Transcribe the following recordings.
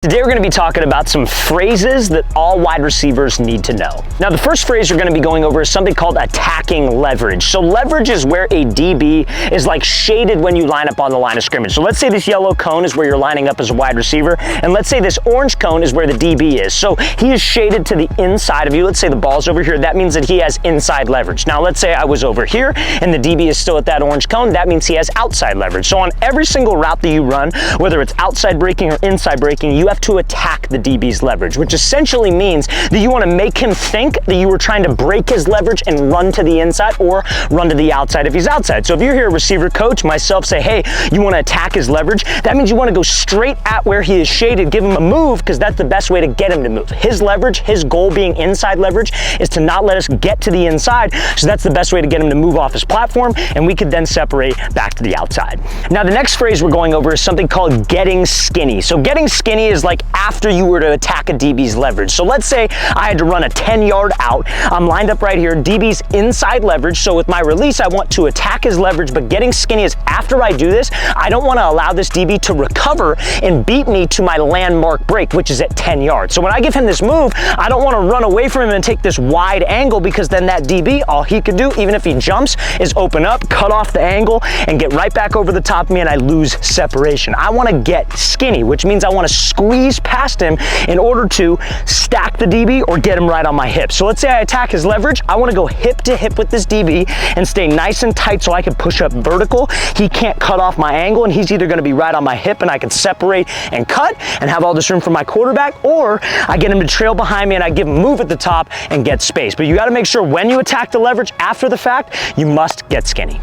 Today we're going to be talking about some phrases that all wide receivers need to know. Now the first phrase we're going to be going over is something called attacking leverage. So leverage is where a DB is like shaded when you line up on the line of scrimmage. So let's say this yellow cone is where you're lining up as a wide receiver, and let's say this orange cone is where the DB is. So he is shaded to the inside of you. Let's say the ball's over here. That means that he has inside leverage. Now let's say I was over here and the DB is still at that orange cone. That means he has outside leverage. So on every single route that you run, whether it's outside breaking or inside breaking, you have to attack the DB's leverage, which essentially means that you want to make him think that you were trying to break his leverage and run to the inside or run to the outside if he's outside. So if you're here, a receiver coach, myself, say, hey, you want to attack his leverage, that means you want to go straight at where he is shaded, give him a move, because that's the best way to get him to move. His leverage, his goal being inside leverage, is to not let us get to the inside, so that's the best way to get him to move off his platform, and we could then separate back to the outside. Now the next phrase we're going over is something called getting skinny. So getting skinny is like after you were to attack a DB's leverage. So let's say I had to run a 10-yard out. I'm lined up right here, DB's inside leverage. So with my release, I want to attack his leverage, but getting skinny is after I do this, I don't want to allow this DB to recover and beat me to my landmark break, which is at 10 yards. So when I give him this move, I don't want to run away from him and take this wide angle, because then that DB, all he could do, even if he jumps, is open up, cut off the angle, and get right back over the top of me, and I lose separation. I want to get skinny, which means I want to squeeze past him in order to stack the DB or get him right on my hip. So let's say I attack his leverage. I want to go hip to hip with this DB and stay nice and tight so I can push up vertical. He can't cut off my angle, and he's either going to be right on my hip and I can separate and cut and have all this room for my quarterback, or I get him to trail behind me and I give him a move at the top and get space. But you got to make sure when you attack the leverage after the fact, you must get skinny.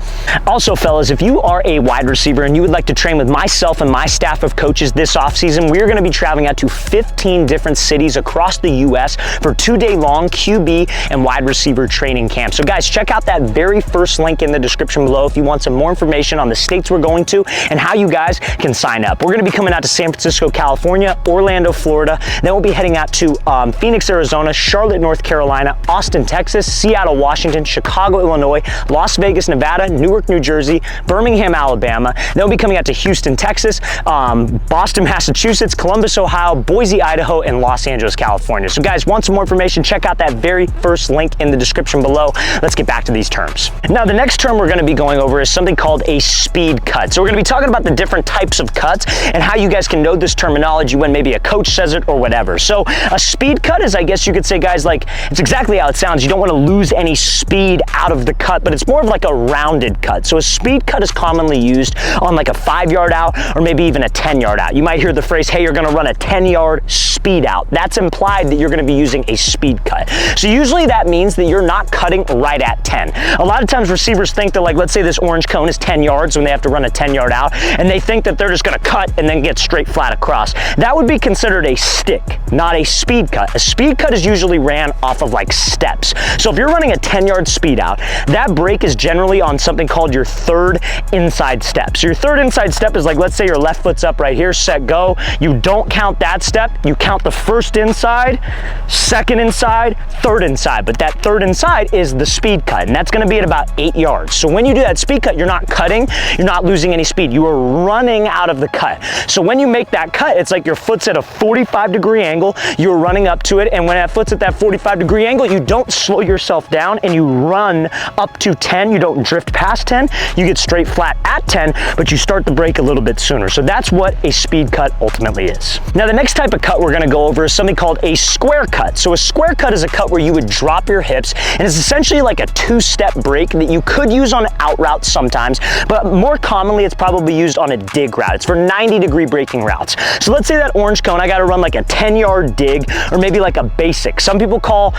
Also, fellas, if you are a wide receiver and you would like to train with myself and my staff of coaches this offseason, we're going to be traveling out to 15 different cities across the U.S. for 2-day-long QB and wide receiver training camp. So guys, check out that very first link in the description below if you want some more information on the states we're going to and how you guys can sign up. We're going to be coming out to San Francisco, California, Orlando, Florida. Then we'll be heading out to Phoenix, Arizona, Charlotte, North Carolina, Austin, Texas, Seattle, Washington, Chicago, Illinois, Las Vegas, Nevada, Newark, New Jersey, Birmingham, Alabama. Then we'll be coming out to Houston, Texas, Boston, Massachusetts, Columbus, Ohio, Boise, Idaho, and Los Angeles, California. So guys, want some more information? Check out that very first link in the description below. Let's get back to these terms. Now, the next term we're going to be going over is something called a speed cut. So we're going to be talking about the different types of cuts and how you guys can know this terminology when maybe a coach says it or whatever. So a speed cut is, I guess you could say, guys, like, it's exactly how it sounds. You don't want to lose any speed out of the cut, but it's more of like a rounded cut. So a speed cut is commonly used on like a 5-yard out or maybe even a 10-yard out. You might hear the phrase, hey, you're going to run a 10-yard speed out. That's implied that you're going to be using a speed cut. So usually that means that you're not cutting right at 10. A lot of times receivers think that, like, let's say this orange cone is 10 yards when they have to run a 10-yard out, and they think that they're just going to cut and then get straight flat across. That would be considered a stick, not a speed cut. A speed cut is usually ran off of like steps. So if you're running a 10-yard speed out, that break is generally on something called your third inside step. So your third inside step is like, let's say your left foot's up right here, set, go. You don't count that step. You count the first inside, second inside, third inside. But that third inside is the speed cut, and that's going to be at about 8 yards. So when you do that speed cut, you're not cutting, you're not losing any speed. You are running out of the cut. So when you make that cut, it's like your foot's at a 45-degree angle, you're running up to it, and when that foot's at that 45-degree angle, you don't slow yourself down and you run up to 10. You don't drift past 10. You get straight flat at 10, but you start the break a little bit sooner. So that's what a speed cut ultimately is. Now, the next type of cut we're going to go over is something called a square cut. So a square cut is a cut where you would drop your hips, and it's essentially like a 2-step break that you could use on out routes sometimes, but more commonly it's probably used on a dig route. It's for 90-degree breaking routes. So let's say that orange cone, I got to run like a 10-yard dig or maybe like a basic. Some people call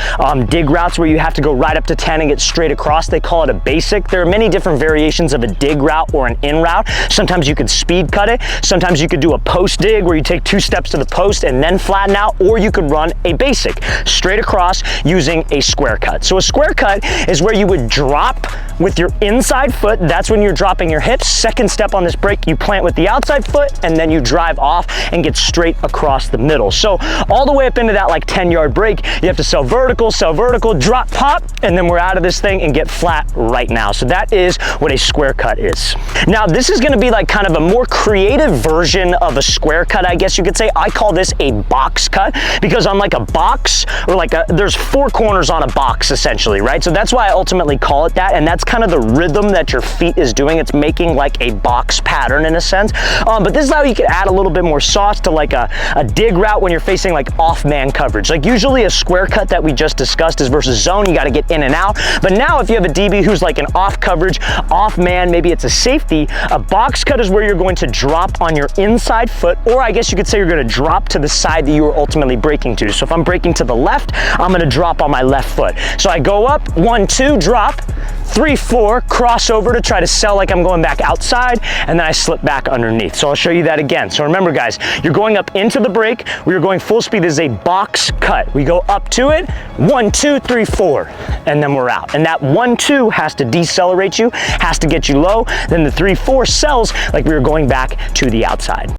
dig routes where you have to go right up to 10 and get straight across, they call it a basic. There are many different variations of a dig route or an in route. Sometimes you could speed cut it. Sometimes you could do a post dig where you take 2 steps to the post and then flat flatten out, or you could run a basic, straight across using a square cut. So a square cut is where you would drop with your inside foot. That's when you're dropping your hips. Second step on this break, you plant with the outside foot, and then you drive off and get straight across the middle. So all the way up into that like 10-yard break, you have to sell vertical, drop, pop, and then we're out of this thing and get flat right now. So that is what a square cut is. Now this is gonna be like kind of a more creative version of a square cut, I guess you could say. I call this a box cut because on like a box, or like there's 4 corners on a box essentially, right? So that's why I ultimately call it that, and that's kind of the rhythm that your feet is doing. It's making like a box pattern in a sense. But this is how you can add a little bit more sauce to like a dig route when you're facing like off man coverage. Like usually a square cut that we just discussed is versus zone, you gotta get in and out. But now if you have a DB who's like an off coverage, off man, maybe it's a safety, a box cut is where you're going to drop on your inside foot, or I guess you could say you're gonna drop to the side that you are ultimately breaking to. So if I'm breaking to the left, I'm gonna drop on my left foot. So I go up, 1, 2, drop, 3, 4, cross over to try to sell like I'm going back outside, and then I slip back underneath. So I'll show you that again. So remember guys, you're going up into the break, we are going full speed. This is a box cut. We go up to it, 1, 2, 3, 4, and then we're out. And that 1, 2 has to decelerate you, has to get you low. Then the 3, 4 sells like we were going back to the outside.